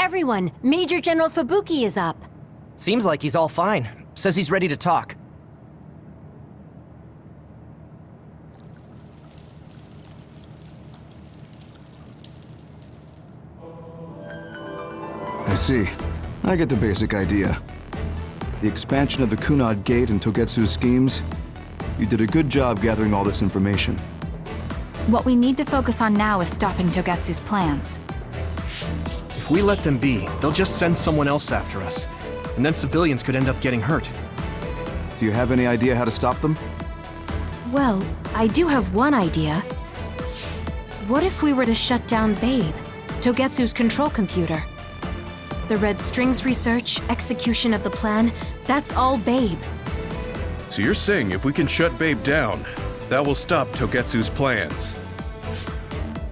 Everyone, Major General Fubuki is up. Seems like he's all fine. Says he's ready to talk. I see. I get the basic idea. The expansion of the Kunad Gate and Togetsu's schemes. You did a good job gathering all this information. What we need to focus on now is stopping Togetsu's plans. If we let them be, they'll just send someone else after us. And then civilians could end up getting hurt. Do you have any idea how to stop them? Well, I do have one idea. What if we were to shut down Babe, Togetsu's control computer? The Red Strings research, execution of the plan, that's all Babe. So you're saying if we can shut Babe down, that will stop Togetsu's plans?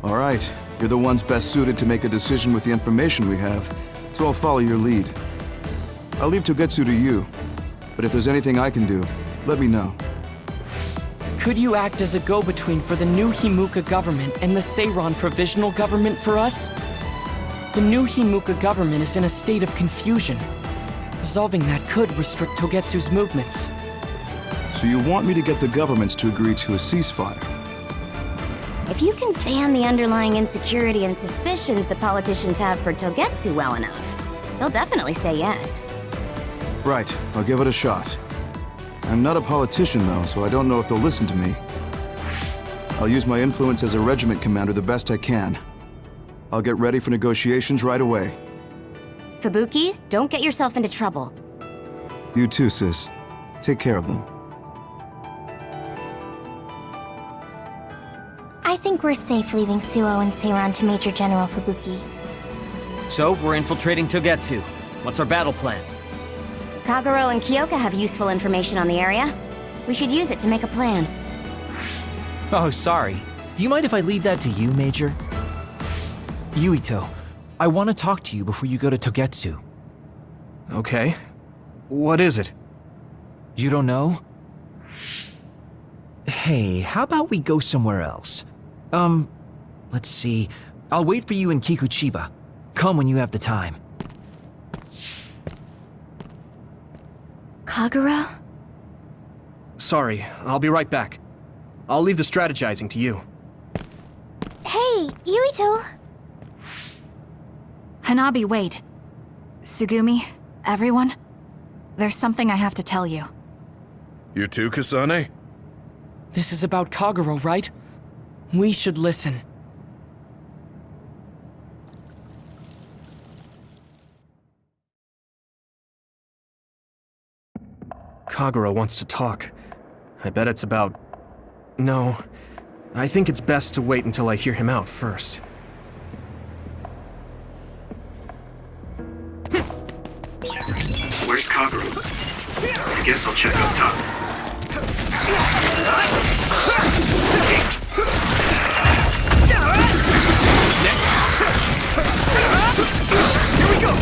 All right. You're the ones best suited to make a decision with the information we have, so I'll follow your lead. I'll leave Togetsu to you, but if there's anything I can do, let me know. Could you act as a go-between for the new Himuka government and the Seiran provisional government for us? The new Himuka government is in a state of confusion. Resolving that could restrict Togetsu's movements. So you want me to get the governments to agree to a ceasefire? If you can fan the underlying insecurity and suspicions the politicians have for Togetsu well enough, they'll definitely say yes. Right, I'll give it a shot. I'm not a politician though, so I don't know if they'll listen to me. I'll use my influence as a regiment commander the best I can. I'll get ready for negotiations right away. Fubuki, don't get yourself into trouble. You too, sis. Take care of them. I think we're safe leaving Suo and Seiran to Major General Fubuki. So, we're infiltrating Togetsu. What's our battle plan? Kagero and Kyoka have useful information on the area. We should use it to make a plan. Oh, sorry. Do you mind if I leave that to you, Major? Yuito, I want to talk to you before you go to Togetsu. Okay. What is it? You don't know? Hey, how about we go somewhere else? Let's see. I'll wait for you in Kikuchiba. Come when you have the time. Kagero? Sorry, I'll be right back. I'll leave the strategizing to you. Hey, Yuito! Hanabi, wait. Sugumi, everyone, there's something I have to tell you. You too, Kasane? This is about Kagero, right? We should listen. Kagero wants to talk. I bet it's about... No. I think it's best to wait until I hear him out first. Where's Kagero? I guess I'll check up top. Here we go!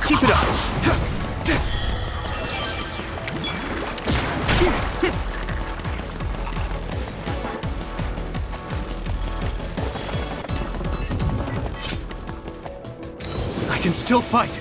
Keep it up. I can still fight.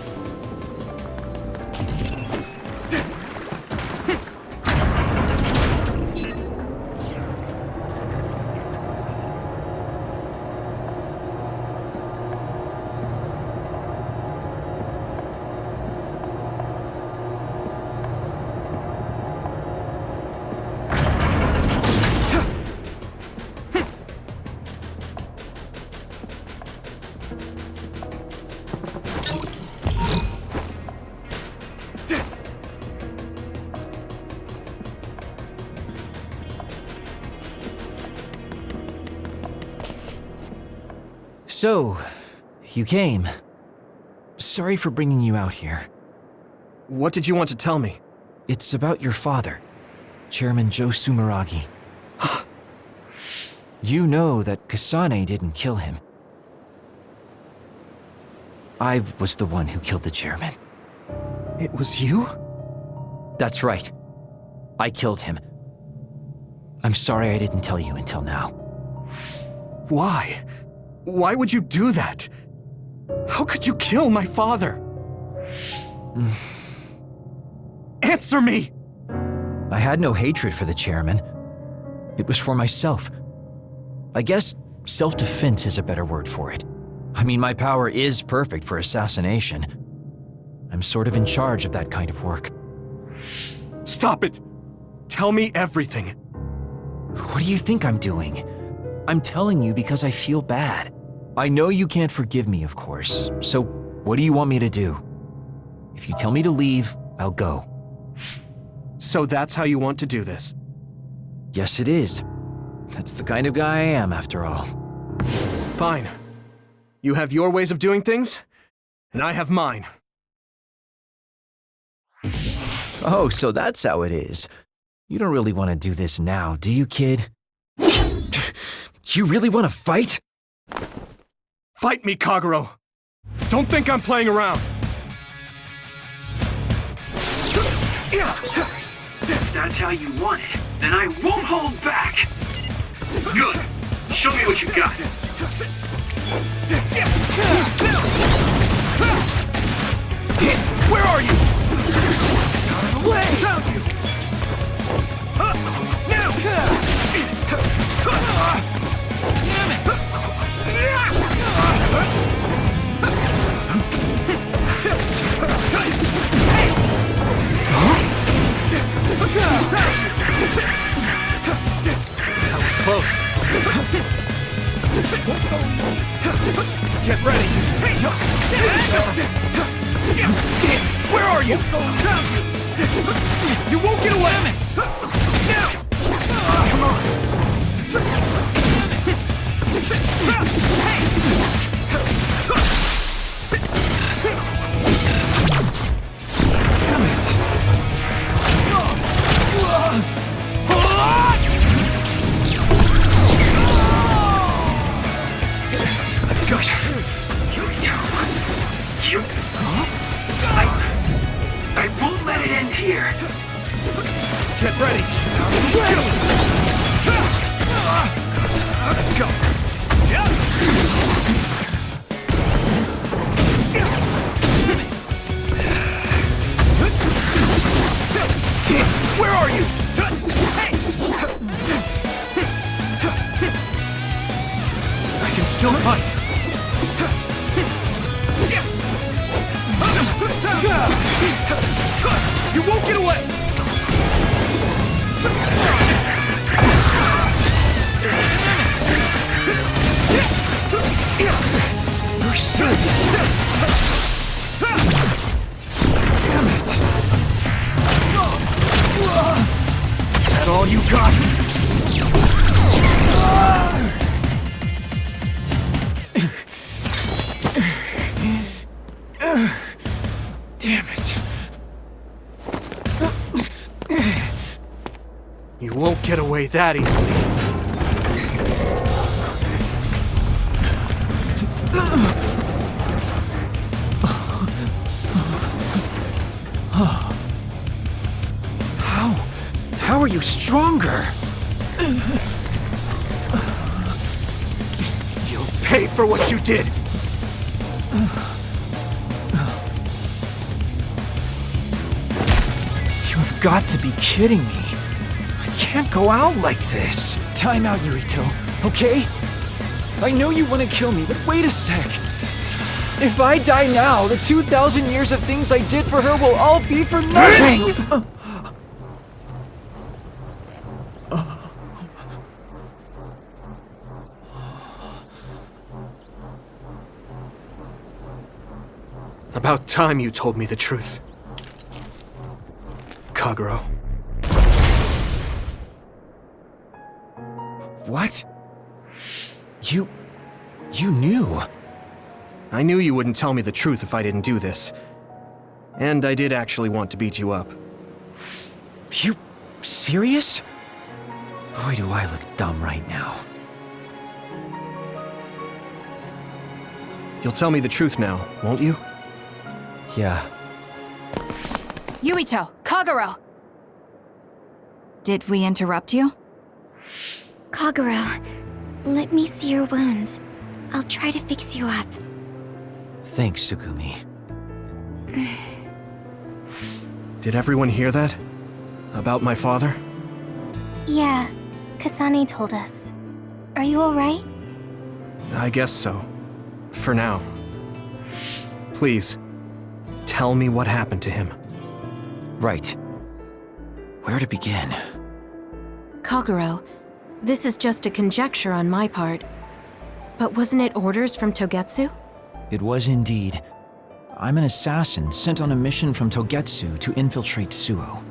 So, you came. Sorry for bringing you out here. What did you want to tell me? It's about your father, Chairman Joe Sumeragi. You know that Kasane didn't kill him. I was the one who killed the chairman. It was you? That's right. I killed him. I'm sorry I didn't tell you until now. Why? Why would you do that? How could you kill my father? Answer me! I had no hatred for the chairman. It was for myself. I guess self-defense is a better word for it. I mean, my power is perfect for assassination. I'm sort of in charge of that kind of work. Stop it! Tell me everything. What do you think I'm doing? I'm telling you because I feel bad. I know you can't forgive me, of course, so what do you want me to do? If you tell me to leave, I'll go. So that's how you want to do this? Yes, it is. That's the kind of guy I am, after all. Fine. You have your ways of doing things, and I have mine. Oh, so that's how it is. You don't really want to do this now, do you, kid? You really want to fight? Fight me, Kagero! Don't think I'm playing around! If that's how you want it, then I won't hold back! Good! Show me what you got! Where are you? Away! Found you! Now! Damn it! That was close. Get ready. Where are you? You won't get away. Now. Come on. Damn it. Let's go. YUITO. You... I won't let it end here. Get ready. Let's go. Where are you? I can still fight. You won't get away. You're serious. Damn it. Is that all you got? Damn it. You won't get away that easily. How are you stronger? You'll pay for what you did! You've got to be kidding me. I can't go out like this. Time out, YUITO, okay? I know you want to kill me, but wait a sec. If I die now, the 2,000 years of things I did for her will all be for nothing! About time you told me the truth, Kagero. What? You knew? I knew you wouldn't tell me the truth if I didn't do this. And I did actually want to beat you up. You serious? Boy, do I look dumb right now. You'll tell me the truth now, won't you? Yeah. Yuito, Kagero! Did we interrupt you? Kagero, let me see your wounds. I'll try to fix you up. Thanks, Tsugumi. Did everyone hear that? About my father? Yeah, Kasane told us. Are you alright? I guess so. For now. Please, tell me what happened to him. Right. Where to begin? Kagero, this is just a conjecture on my part. But wasn't it orders from Togetsu? It was indeed. I'm an assassin sent on a mission from Togetsu to infiltrate Suo.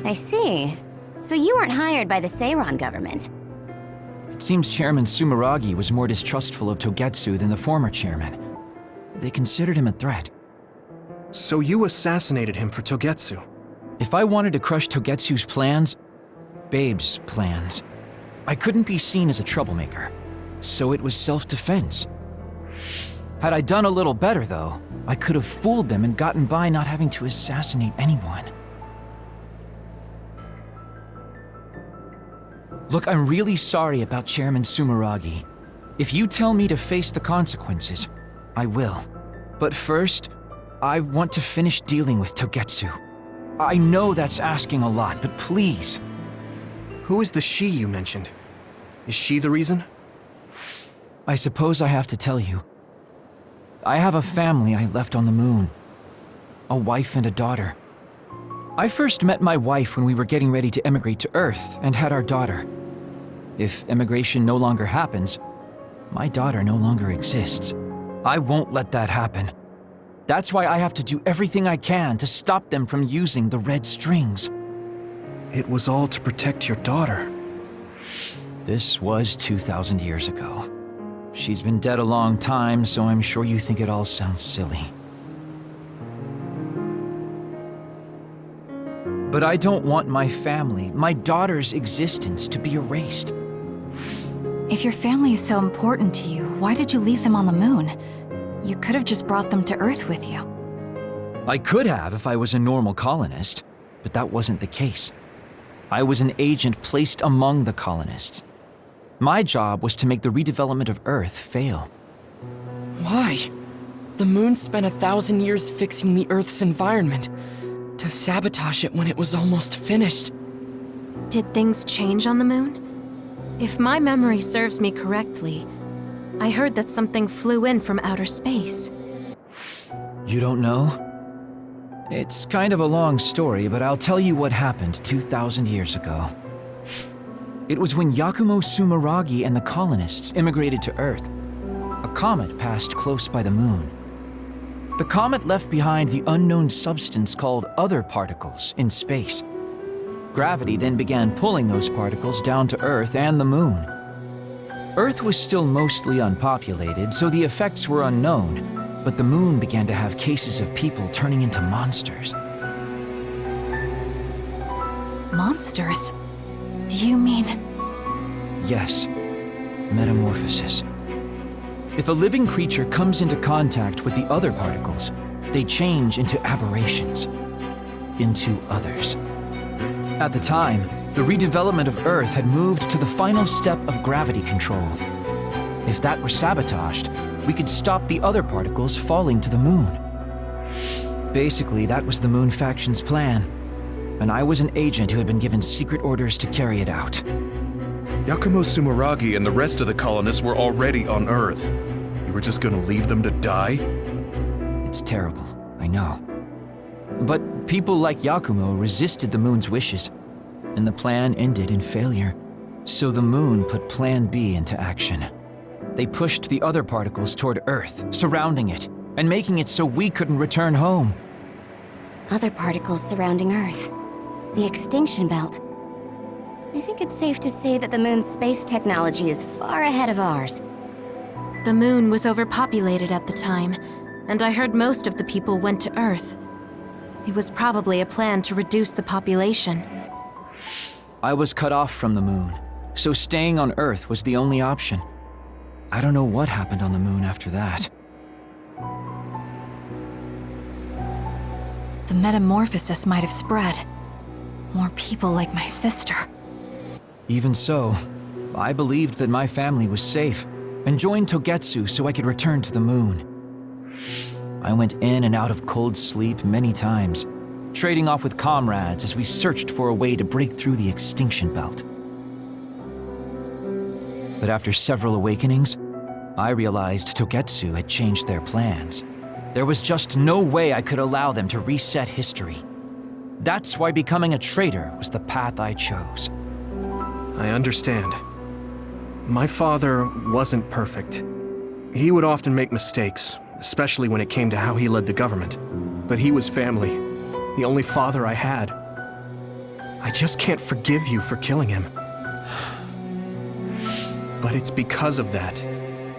I see. So you weren't hired by the Seiran government. It seems Chairman Sumeragi was more distrustful of Togetsu than the former chairman. They considered him a threat. So you assassinated him for Togetsu? If I wanted to crush Togetsu's plans, Babe's plans, I couldn't be seen as a troublemaker. So it was self-defense. Had I done a little better, though, I could have fooled them and gotten by not having to assassinate anyone. Look, I'm really sorry about Chairman Sumeragi. If you tell me to face the consequences, I will. But first, I want to finish dealing with Togetsu. I know that's asking a lot, but please. Who is the she you mentioned? Is she the reason? I suppose I have to tell you. I have a family I left on the moon. A wife and a daughter. I first met my wife when we were getting ready to emigrate to Earth and had our daughter. If emigration no longer happens, my daughter no longer exists. I won't let that happen. That's why I have to do everything I can to stop them from using the red strings. It was all to protect your daughter. This was 2,000 years ago. She's been dead a long time, so I'm sure you think it all sounds silly. But I don't want my family, my daughter's existence to be erased. If your family is so important to you, why did you leave them on the moon? You could have just brought them to Earth with you. I could have if I was a normal colonist, but that wasn't the case. I was an agent placed among the colonists. My job was to make the redevelopment of Earth fail. Why? The moon spent 1,000 years fixing the Earth's environment, to sabotage it when it was almost finished. Did things change on the moon? If my memory serves me correctly, I heard that something flew in from outer space. You don't know? It's kind of a long story, but I'll tell you what happened 2,000 years ago. It was when Yakumo Sumeragi and the colonists immigrated to Earth. A comet passed close by the moon. The comet left behind the unknown substance called other particles in space. Gravity then began pulling those particles down to Earth and the moon. Earth was still mostly unpopulated, so the effects were unknown, but the moon began to have cases of people turning into monsters. Monsters? Do you mean... Yes, metamorphosis. If a living creature comes into contact with the other particles, they change into aberrations, into others. At the time, the redevelopment of Earth had moved to the final step of gravity control. If that were sabotaged, we could stop the other particles falling to the moon. Basically, that was the Moon Faction's plan, and I was an agent who had been given secret orders to carry it out. Yakumo Sumeragi and the rest of the colonists were already on Earth. You were just gonna leave them to die? It's terrible, I know. But people like Yakumo resisted the moon's wishes, and the plan ended in failure. So the moon put Plan B into action. They pushed the other particles toward Earth, surrounding it, and making it so we couldn't return home. Other particles surrounding Earth. The extinction belt. I think it's safe to say that the moon's space technology is far ahead of ours. The moon was overpopulated at the time, and I heard most of the people went to Earth. It was probably a plan to reduce the population. I was cut off from the moon, so staying on Earth was the only option. I don't know what happened on the moon after that. The metamorphosis might have spread. More people like my sister. Even so, I believed that my family was safe, and joined Togetsu so I could return to the moon. I went in and out of cold sleep many times, trading off with comrades as we searched for a way to break through the extinction belt. But after several awakenings, I realized Togetsu had changed their plans. There was just no way I could allow them to reset history. That's why becoming a traitor was the path I chose. I understand. My father wasn't perfect. He would often make mistakes, especially when it came to how he led the government. But he was family, the only father I had. I just can't forgive you for killing him. But it's because of that.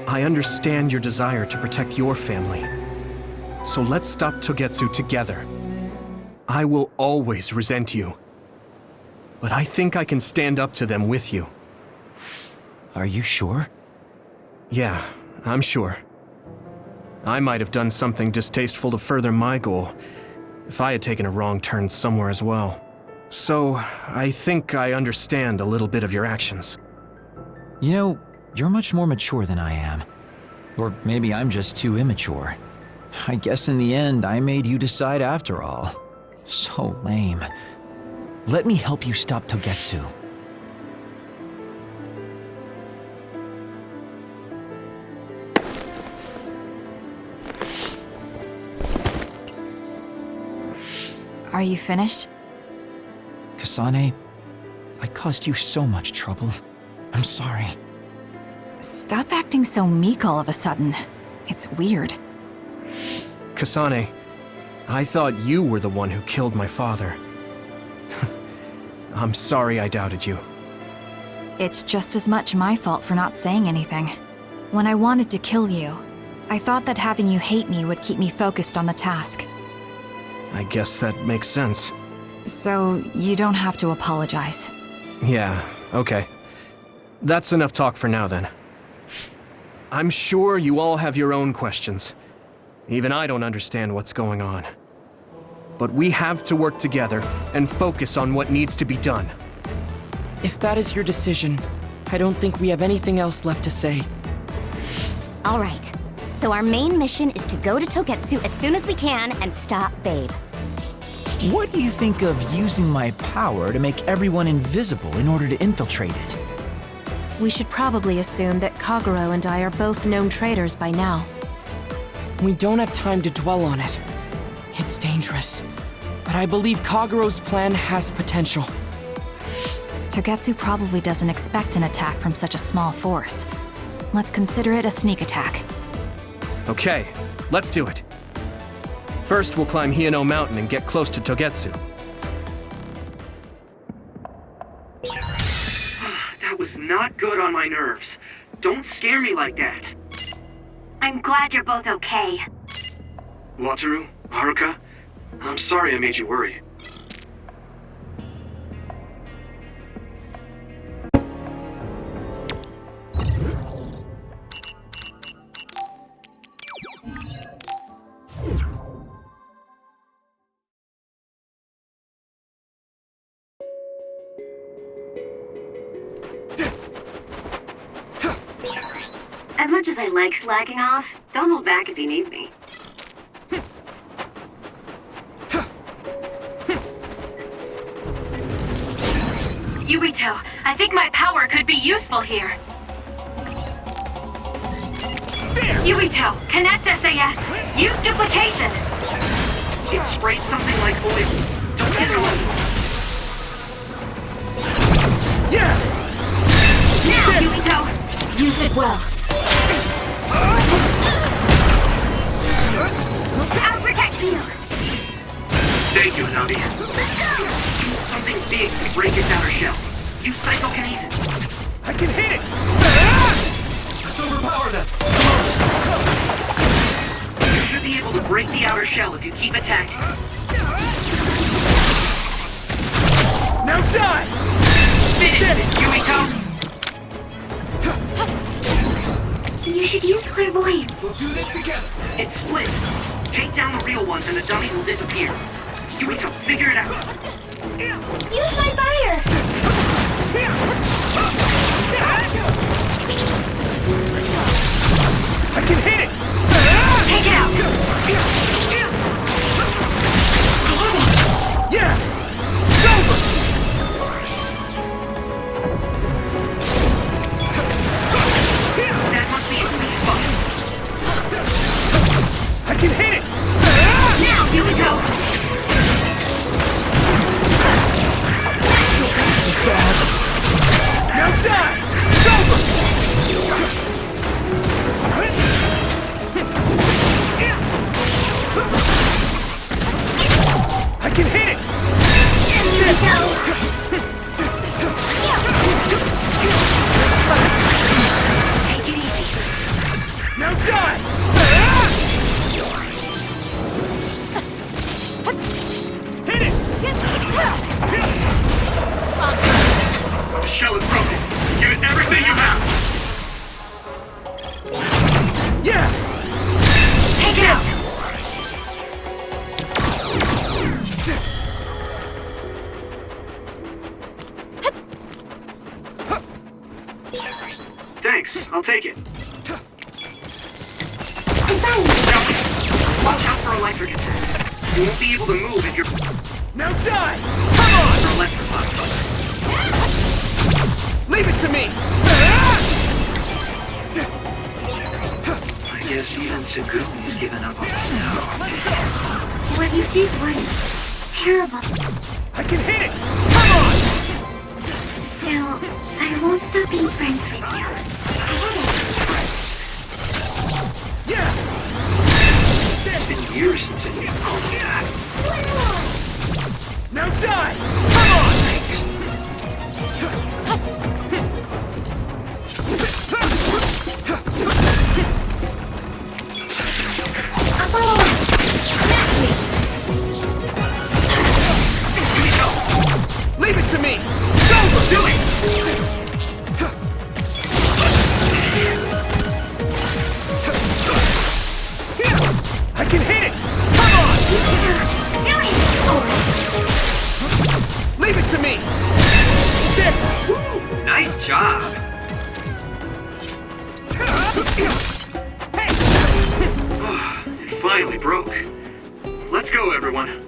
I understand your desire to protect your family. So let's stop Togetsu together. I will always resent you. But I think I can stand up to them with you. Are you sure? Yeah, I'm sure. I might have done something distasteful to further my goal, if I had taken a wrong turn somewhere as well. So, I think I understand a little bit of your actions. You know, you're much more mature than I am. Or maybe I'm just too immature. I guess in the end, I made you decide after all. So lame. Let me help you stop Togetsu. Are you finished? Kasane, I caused you so much trouble. I'm sorry. Stop acting so meek all of a sudden. It's weird. Kasane, I thought you were the one who killed my father. I'm sorry I doubted you. It's just as much my fault for not saying anything. When I wanted to kill you, I thought that having you hate me would keep me focused on the task. I guess that makes sense. So, you don't have to apologize. Yeah, okay. That's enough talk for now then. I'm sure you all have your own questions. Even I don't understand what's going on. But we have to work together and focus on what needs to be done. If that is your decision, I don't think we have anything else left to say. All right. So our main mission is to go to Togetsu as soon as we can and stop Babe. What do you think of using my power to make everyone invisible in order to infiltrate it? We should probably assume that Kagero and I are both known traitors by now. We don't have time to dwell on it. It's dangerous. But I believe Kagero's plan has potential. Togetsu probably doesn't expect an attack from such a small force. Let's consider it a sneak attack. Okay, let's do it. First, we'll climb Hiyano Mountain and get close to Togetsu. That was not good on my nerves. Don't scare me like that. I'm glad you're both okay. Wataru, Haruka, I'm sorry I made you worry. As much as I like slacking off, don't hold back if you need me. Yuito, I think my power could be useful here. There! Yuito, connect SAS. Use duplication. It sprayed something like oil. Together. Yeah! Now, Yuito, use it well. I'll protect you. Thank you, Nabi. Use something big to break its outer shell. Use psychokinesis. I can hit it! Let's overpower them! You should be able to break the outer shell if you keep attacking. Now die! Finish this, YUITO! You should use clairvoyance. We'll do this together! It's split. Take down the real ones and the dummies will disappear. YUITO, figure it out. Use my fire! I can hit it! Take it out! Yeah! It's over! That must be its weak spot. I can hit it! Now, YUITO! This is bad. Now die! It's over! I can hit it! Take it easy. Now die! Hit it! The shell is broken. Give it everything you have. Yeah! Take it out! Thanks, I'll take it. Watch out for electric attacks. You won't be able to move if you're Now die! Come on! electrified. Leave it to me! I guess even Sugumi's given up on me now. What you did was terrible. I can hit it! Come on! So, I won't stop being friends with you. I get it. Yeah! It's been years since anyone called me that. Now die! Come on! Apollo! Match me! Leave it to me! It's over! Do it! I can hit it! Come on! Leave it to me! There! Nice job. It finally broke. Let's go, everyone.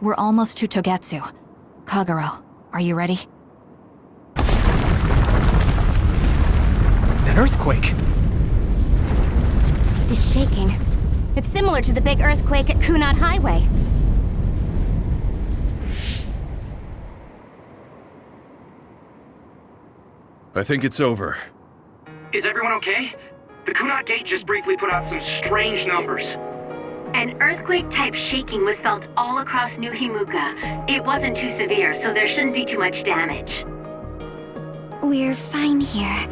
We're almost to Togetsu. Kagero, are you ready? An earthquake! It's shaking. It's similar to the big earthquake at Kunad Highway. I think it's over. Is everyone okay? The Kunad Gate just briefly put out some strange numbers. An earthquake-type shaking was felt all across New Himuka. It wasn't too severe, so there shouldn't be too much damage. We're fine here.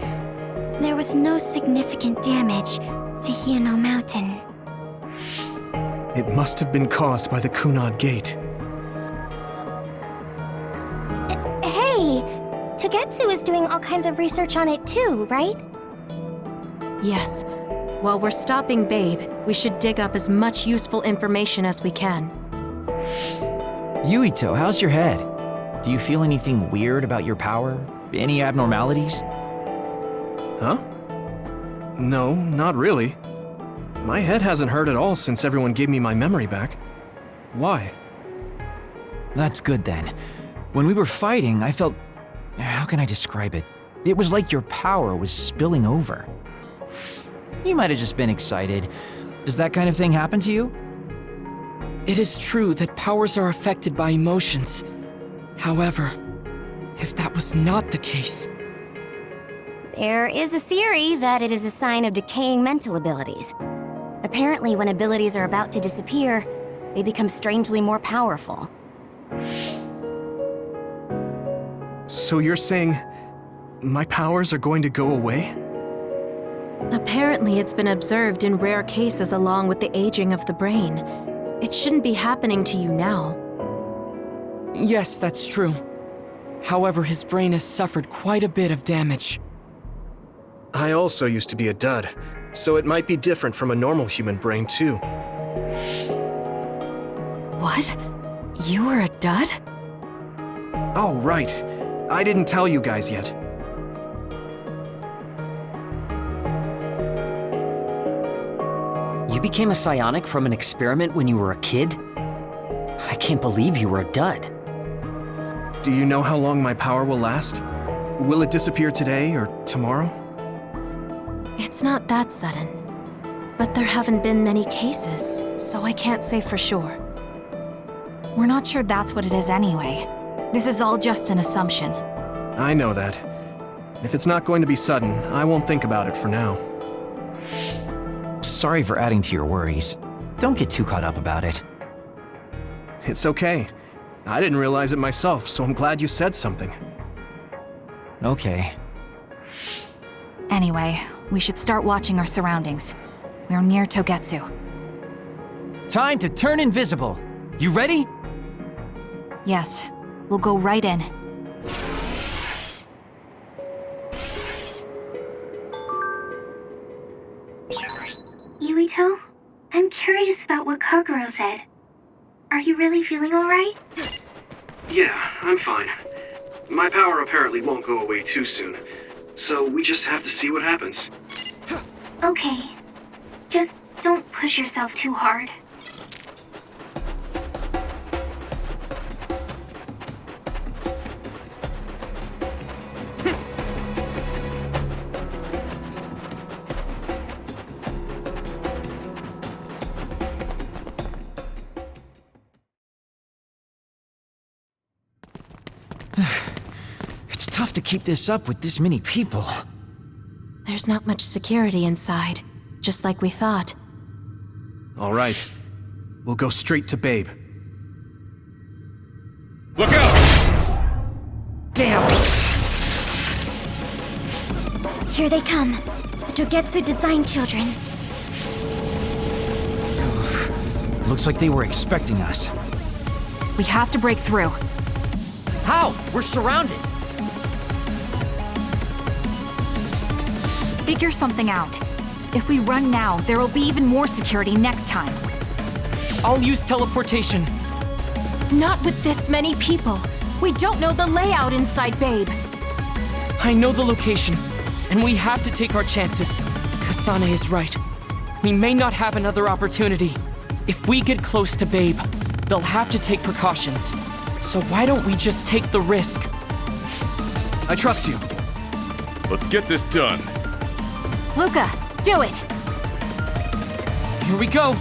There was no significant damage to Hino Mountain. It must have been caused by the Kunad Gate. Hey! Togetsu is doing all kinds of research on it too, right? Yes. While we're stopping Babe, we should dig up as much useful information as we can. Yuito, how's your head? Do you feel anything weird about your power? Any abnormalities? Huh? No, not really. My head hasn't hurt at all since everyone gave me my memory back. Why? That's good then. When we were fighting, I felt... How can I describe it? It was like your power was spilling over. You might have just been excited. Does that kind of thing happen to you? It is true that powers are affected by emotions. However, if that was not the case... There is a theory that it is a sign of decaying mental abilities. Apparently, when abilities are about to disappear, they become strangely more powerful. So you're saying my powers are going to go away? Apparently, it's been observed in rare cases along with the aging of the brain. It shouldn't be happening to you now. Yes, that's true. However, his brain has suffered quite a bit of damage. I also used to be a dud, so it might be different from a normal human brain too. What? You were a dud? Oh, right. I didn't tell you guys yet. You became a psionic from an experiment when you were a kid? I can't believe you were a dud. Do you know how long my power will last? Will it disappear today or tomorrow? It's not that sudden. But there haven't been many cases, so I can't say for sure. We're not sure that's what it is anyway. This is all just an assumption. I know that. If it's not going to be sudden, I won't think about it for now. Sorry for adding to your worries. Don't get too caught up about it. It's okay. I didn't realize it myself, so I'm glad you said something. Okay. Anyway, we should start watching our surroundings. We're near Togetsu. Time to turn invisible. You ready? Yes, we'll go right in. Yuito, I'm curious about what Kaguro said. Are you really feeling alright? Yeah, I'm fine. My power apparently won't go away too soon, so we just have to see what happens. Okay. Just don't push yourself too hard. It's tough to keep this up with this many people. There's not much security inside, just like we thought. All right. We'll go straight to Babe. Look out! Damn! Here they come. The Togetsu design children. Looks like they were expecting us. We have to break through. How? We're surrounded. Figure something out. If we run now, there will be even more security next time. I'll use teleportation. Not with this many people. We don't know the layout inside Babe. I know the location, and we have to take our chances. Kasane is right. We may not have another opportunity. If we get close to Babe, they'll have to take precautions. So why don't we just take the risk? I trust you. Let's get this done. Luca, do it! Here we go!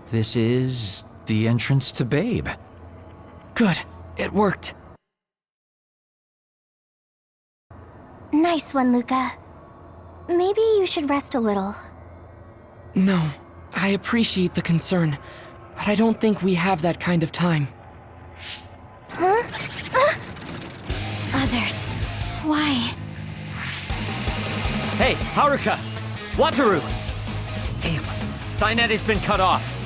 This is the entrance to Babe. Good. It worked. Nice one, Luca. Maybe you should rest a little. No, I appreciate the concern, but I don't think we have that kind of time. Huh? Others. Why? Hey, Haruka! Wataru! Damn, Cynet has been cut off.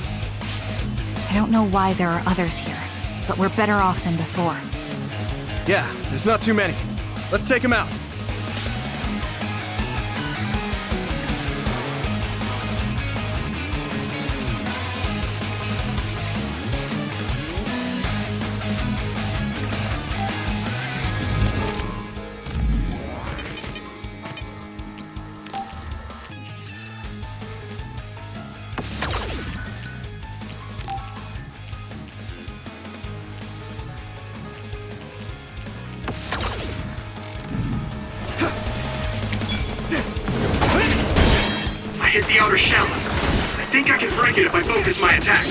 I don't know why there are others here, but we're better off than before. Yeah, there's not too many. Let's take him out. hit the outer shell. I think I can break it if I focus my attacks.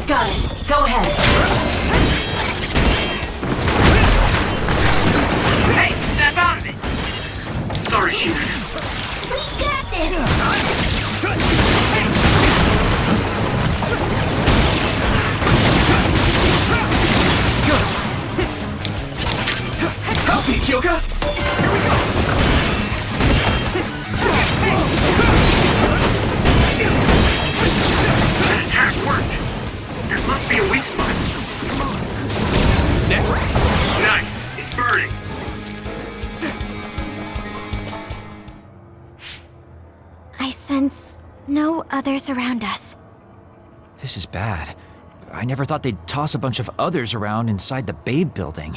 Got it. Go ahead. Hey, snap out of it! Sorry, Sheena. We got this! Help me, Kyoka! Here we go! That attack worked! There must be a weak spot. Come on. Next! Nice! It's burning! I sense no others around us. This is bad. I never thought they'd toss a bunch of others around inside the Babe building.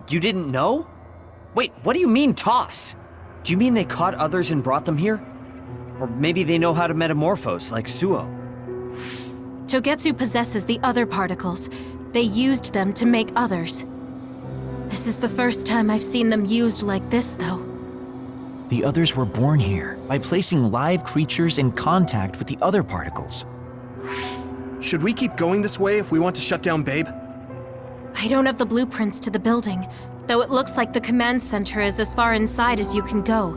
You didn't know? Wait, what do you mean, toss? Do you mean they caught others and brought them here? Or maybe they know how to metamorphose, like Suo? Togetsu possesses the other particles. They used them to make others. This is the first time I've seen them used like this, though. The others were born here by placing live creatures in contact with the other particles. Should we keep going this way if we want to shut down Babe? I don't have the blueprints to the building, though it looks like the command center is as far inside as you can go.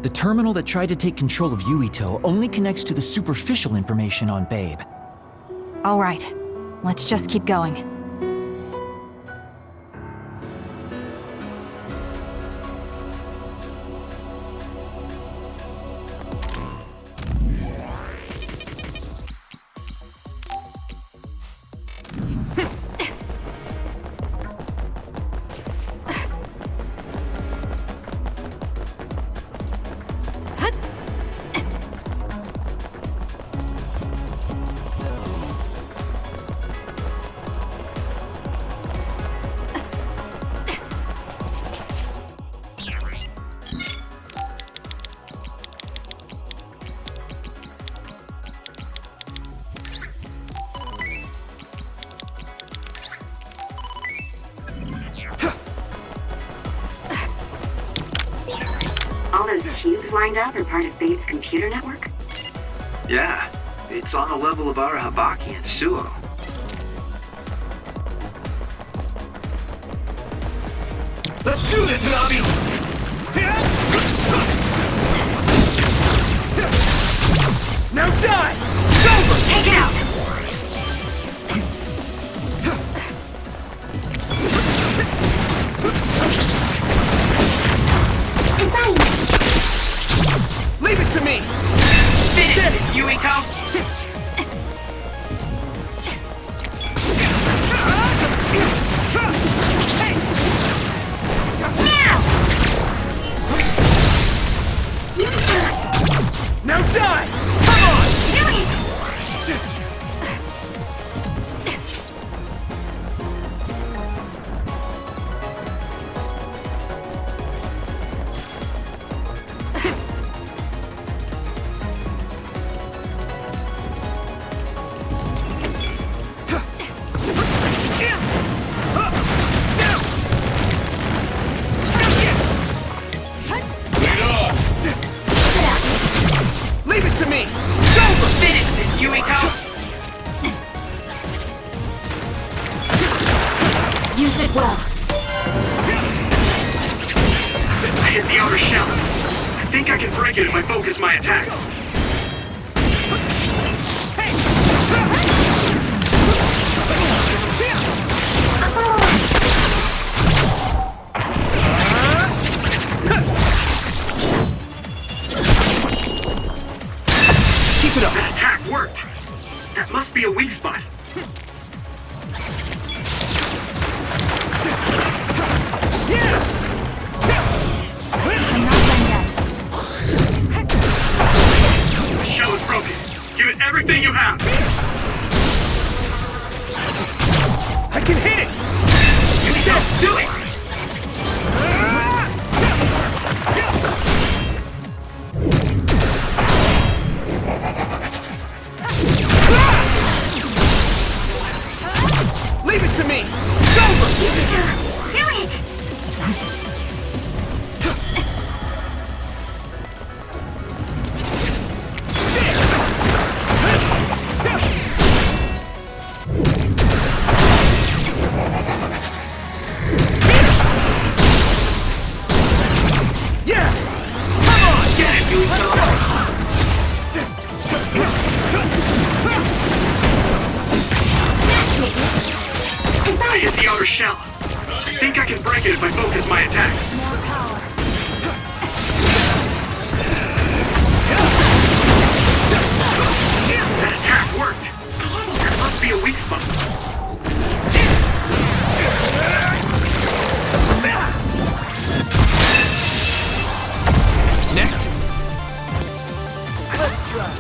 The terminal that tried to take control of YUITO only connects to the superficial information on Babe. All right, let's just keep going. All those cubes lined up are part of Babe's computer network? Yeah, it's on the level of Arahabaki and Suo. Let's do this, Nabi! Now die! It's over! Take it out! Leave it to me! Finish this, Yuito! Now die! Come on! Leave it to me! It's over! Finish this, Yuito! Use it well. I hit the outer shell. I think I can break it if I focus my attacks. Keep it up! That attack worked! That must be a weak spot. The shell is broken. Give it everything you have. I can hit it! Yuito, do it! Leave it to me! It's over! Do it! Yeah! Come on! Get it, YUITO! I hit the outer shell. I think I can break it if I focus my attacks. That attack worked. There must be a weak spot. Next. Let's try.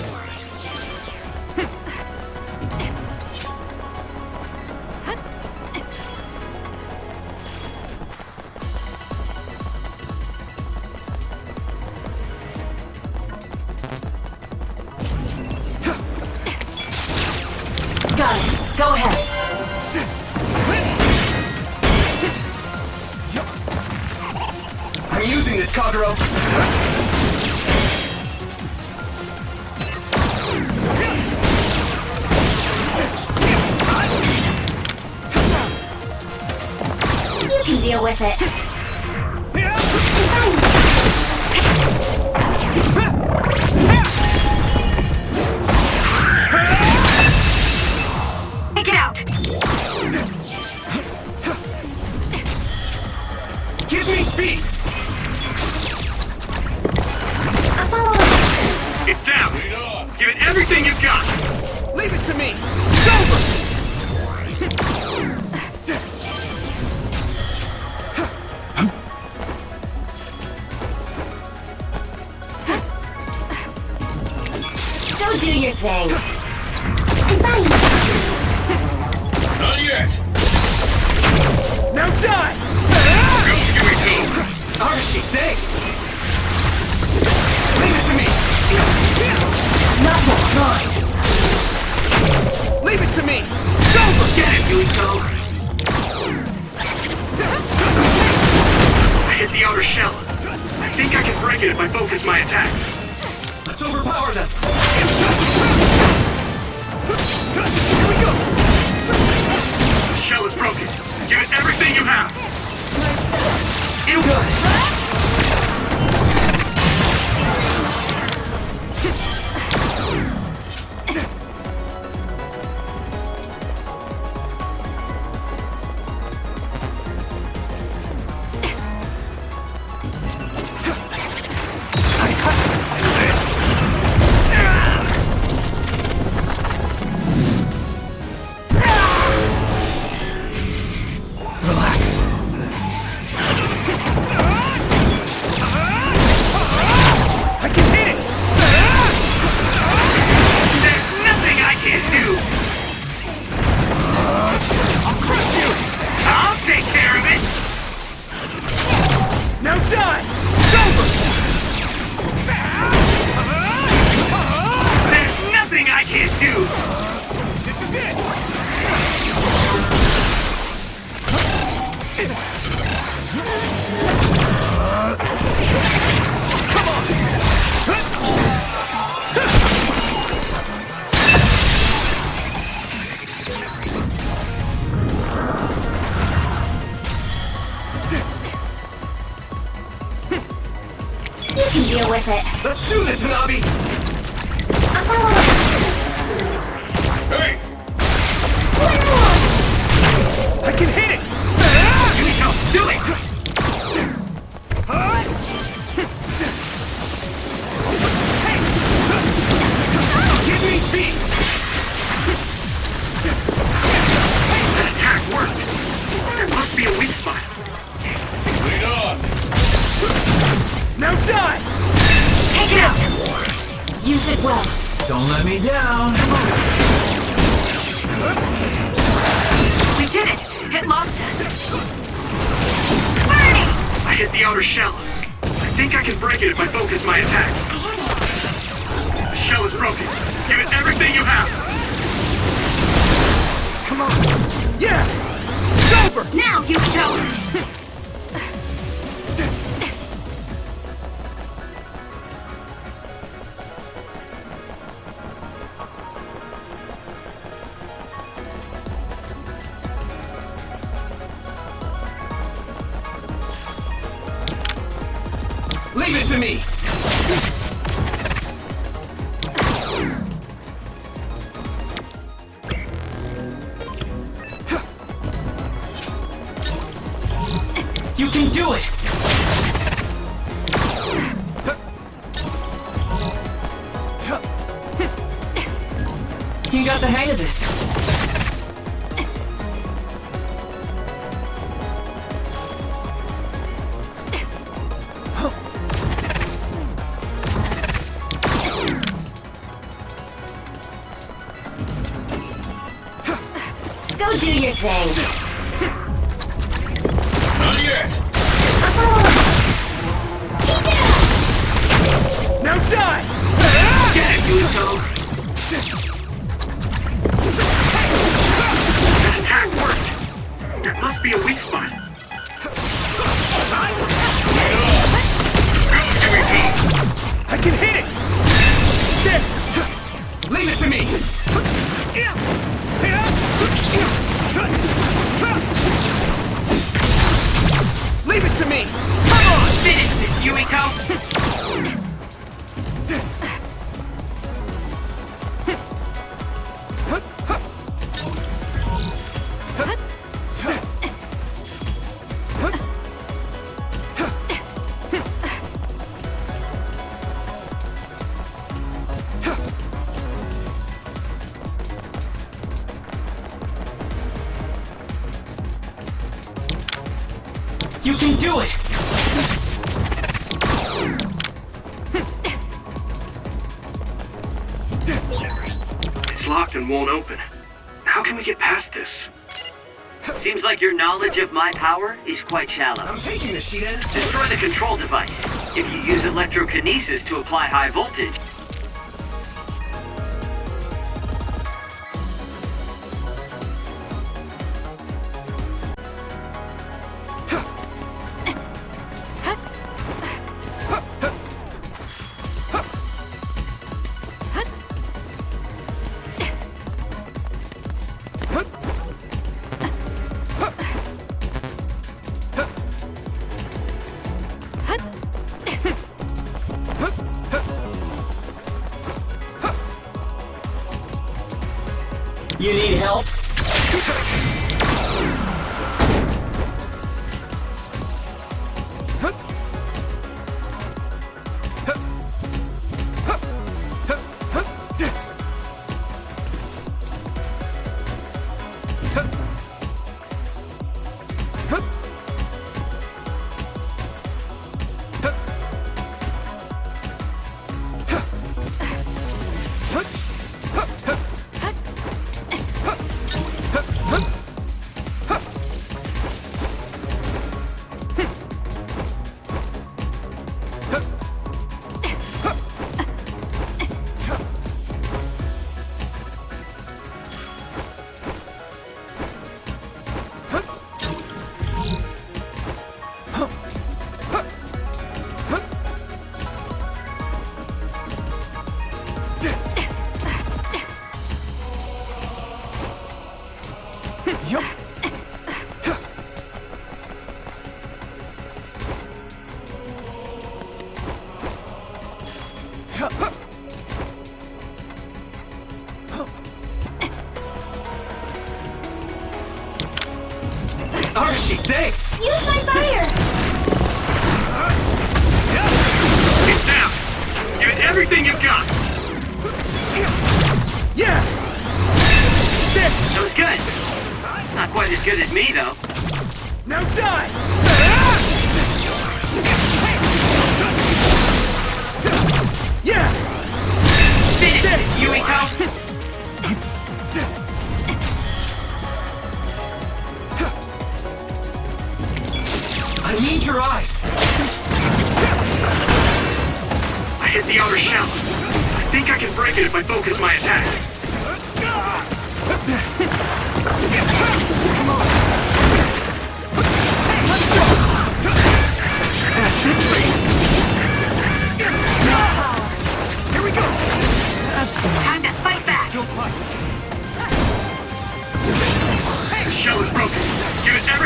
Got it. Go ahead. I'm using this, Kagero. You can deal with it. Take it out. Give me speed. I'll follow up. It's down. Give it everything you've got. Leave it to me. It's over. Go do your thing. I'm fine. Not yet. Now die! Go, YUITO. Arashi, thanks. Leave it to me. Not what's mine. Leave it to me. It's over. Get it, YUITO. I hit the outer shell. I think I can break it if I focus my attacks. Let's overpower them. Here we go. The shell is broken. Give it everything you have. It'll Good. Relax. I can hit it. There's nothing I can't do. I'll crush you. I'll take care of it. Now die. It's over. There's nothing I can't do. This is it. Come on. You can deal with it. Let's do this, Hanabi. I'll follow up. Hey, I can hit it. YUITO, do it. Give me speed. That attack worked. There must be a weak spot. Lead on. Now die. Take it out. Use it well. Don't let me down. We did it. It lost us. Burning. I hit the outer shell. I think I can break it if I focus my attacks. The shell is broken. Give it everything you have. Come on. Yeah. Go. over! Now, YUITO! Leave it to me! You can do it! You got the hang of this. Go do your thing. Not yet! Keep it up! Now die! Get it, YUITO! That attack worked! There must be a weak spot. I can hit it! There! Leave it to me! Leave it to me! Come on! Finish this, YUITO! You can do it! It's locked and won't open. How can we get past this? Seems like your knowledge of my power is quite shallow. I'm taking this, Shiden. Destroy the control device. If you use electrokinesis to apply high voltage, You need help? Arashi, thanks! Use my fire! It's down! Give it everything you've got! Yeah! that was good. Not quite as good as me, though. Now die! Yeah! Finish this, YUITO! I need your eyes! I hit the outer shell. I think I can break it if I focus my attacks. Come on!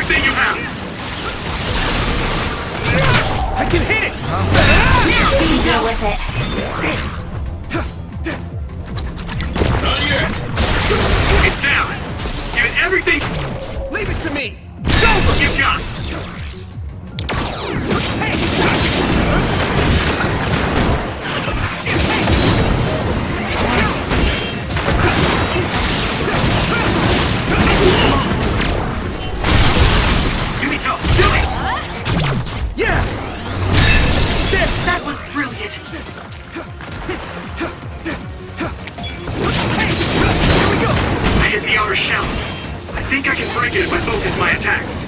everything you have! I can hit it! Now we can deal with it. Not yet! It's down! Give it everything! Leave it to me! Over! You got it! YUITO, do it! Yeah! That was brilliant! Here we go! I hit the outer shell. I think I can break it if I focus my attacks.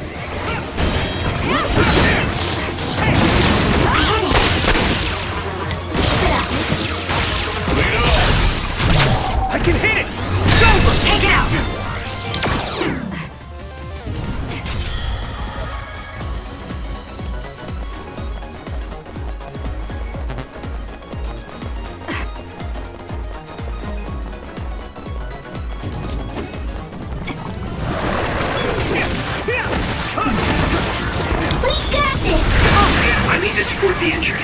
I can hit it! It's over! Take it out! I need to support the injured.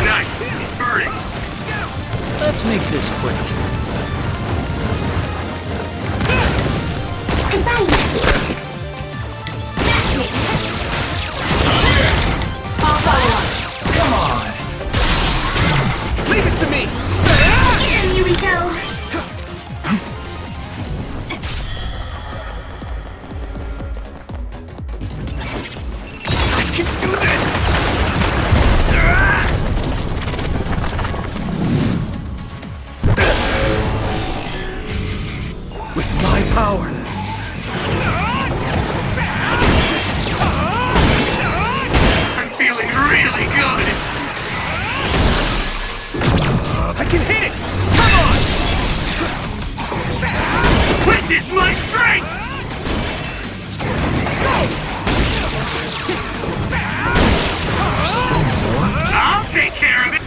Nice. It's burning. Let's make this quick. Come on! Leave it to me! Here we go. I can do this! With my power! I'm feeling really good. I can hit it! Come on! Witness my strength! I'll take care of it.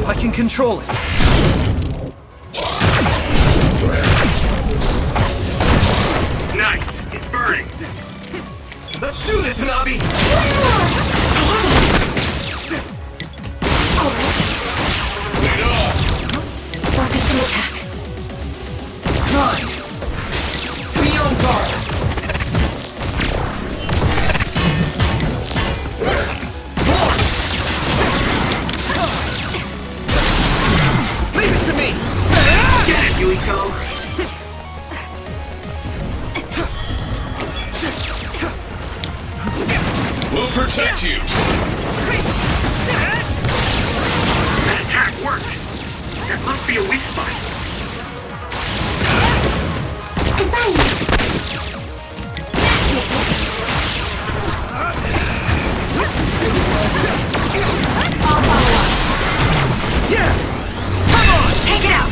I can control it. Nice. It's burning. Let's do this, Nabi! Focus and attack. 9! Be on guard! Leave it to me! Get it, YUITO. We'll protect you. That attack worked. There must be a weak spot. Yeah! Come on! Take it out.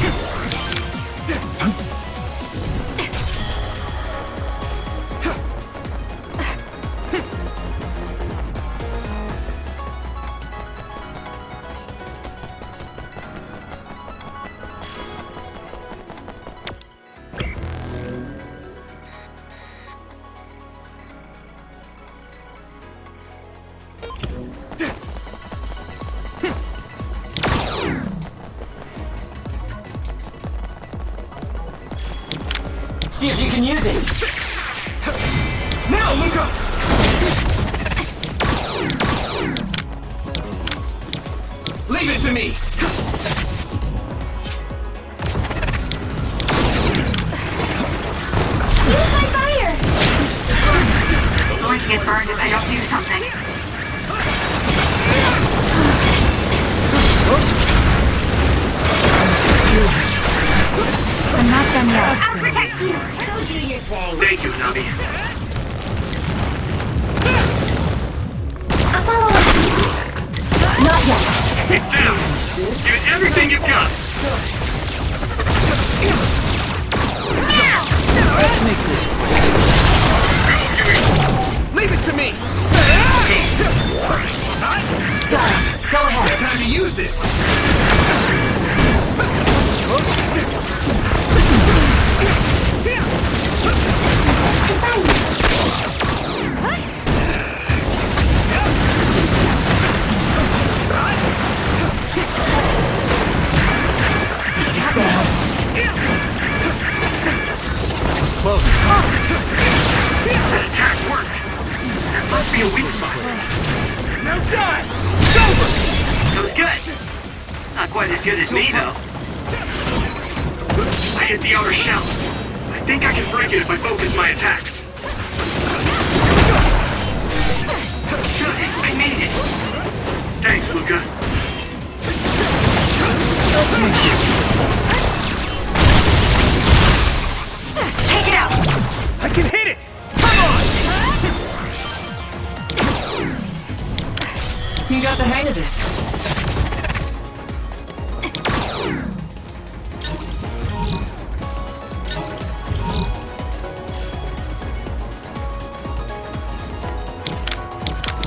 See if you can use it! Now, Luca! Leave it to me! Use my fire! I'm going to get burned if I don't do something. I'm not done yet. I'll protect you. Go do your thing. Thank you, Nabi. I'll follow up. Not yet. It's down! Give it everything you've got! Let's make this quick. Leave it to me! Got it. Go ahead. Time to use this! This is bad. It was close. That attack worked! That must be a weak spot. Now die! It's over! That was good! Not quite as good as me, though. I hit the outer shell. I think I can break it if I focus my attacks. I made it! Thanks, Luca. Let's make this Take it out! I can hit it! Come on! You got the hang of this.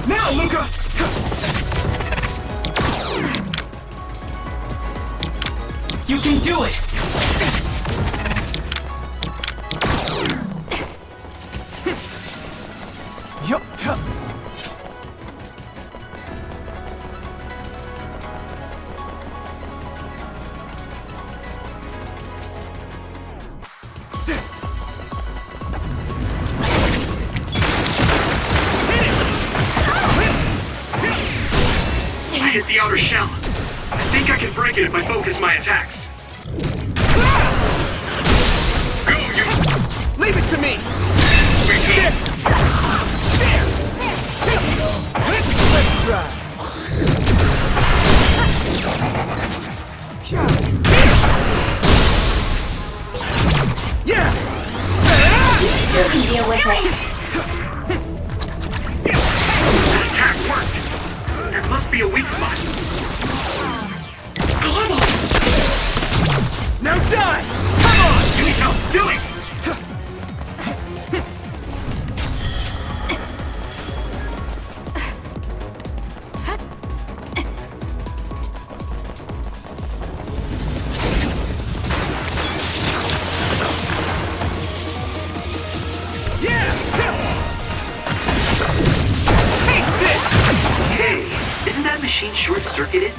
Now, Luca! You can do it! I hit the outer shell. I think I can break it if I focus my attacks. Go, you! Leave it to me! Let's try! Yeah! You can deal with it. That attack worked! There must be a weak spot. I hit it. Now die! Come on! YUITO, do it! Isn't that machine short-circuited?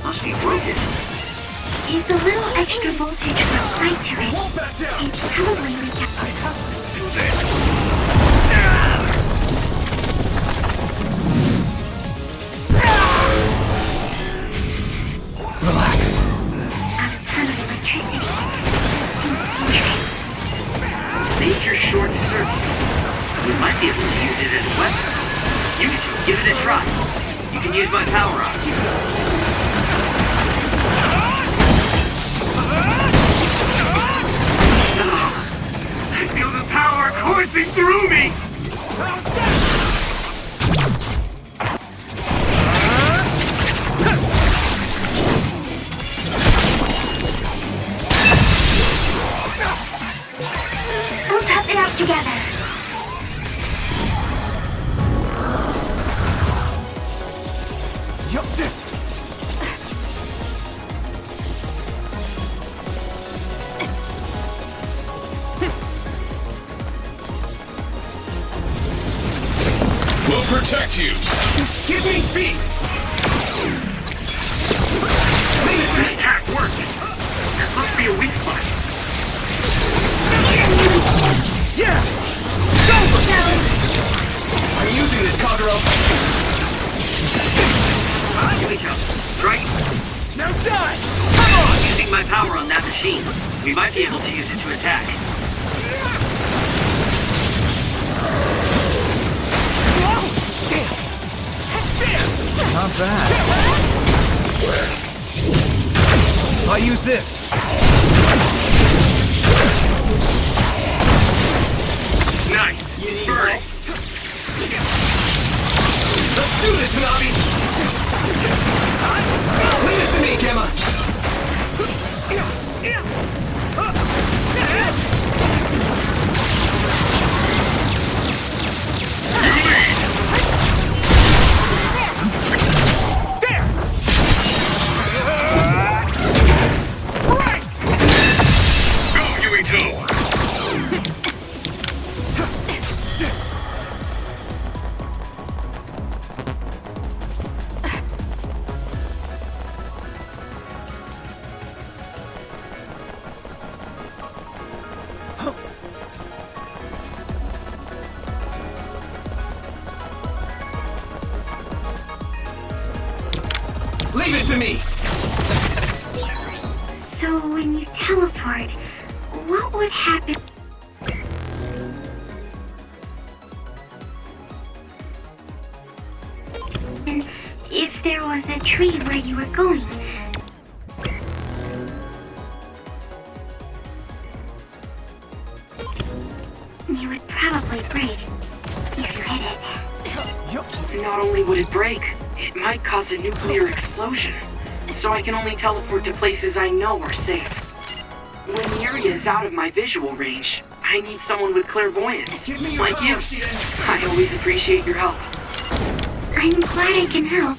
Must be broken. If a little extra voltage was applied to it, Won't back down! it'd probably make up. Do this! Relax. On a ton of electricity. Seems dangerous. Major short-circuit. We might be able to use it as a weapon. You can just give it a try. You can use my power-up. I feel the power coursing through me! We'll tough it out together. We'll protect you! Give me speed! The attack worked! There must be a weak spot. Yeah! It's over! I'm using this, Kagero! YUITO, strike! Now die! Come on! Using my power on that machine, we might be able to use it to attack. Not bad. I'll use this. Nice! Burn it! Let's Do this, Hanabi! Leave it to me, Gemma! There! Right! Go, YUITO! Leave it to me! So when you teleport, what would happen? If there was a tree where you were going? You would probably break if you hit it. Not only would it break, it might cause a nuclear explosion. So I can only teleport to places I know are safe. When the area is out of my visual range, I need someone with clairvoyance. Like you. I always appreciate your help. I'm glad I can help.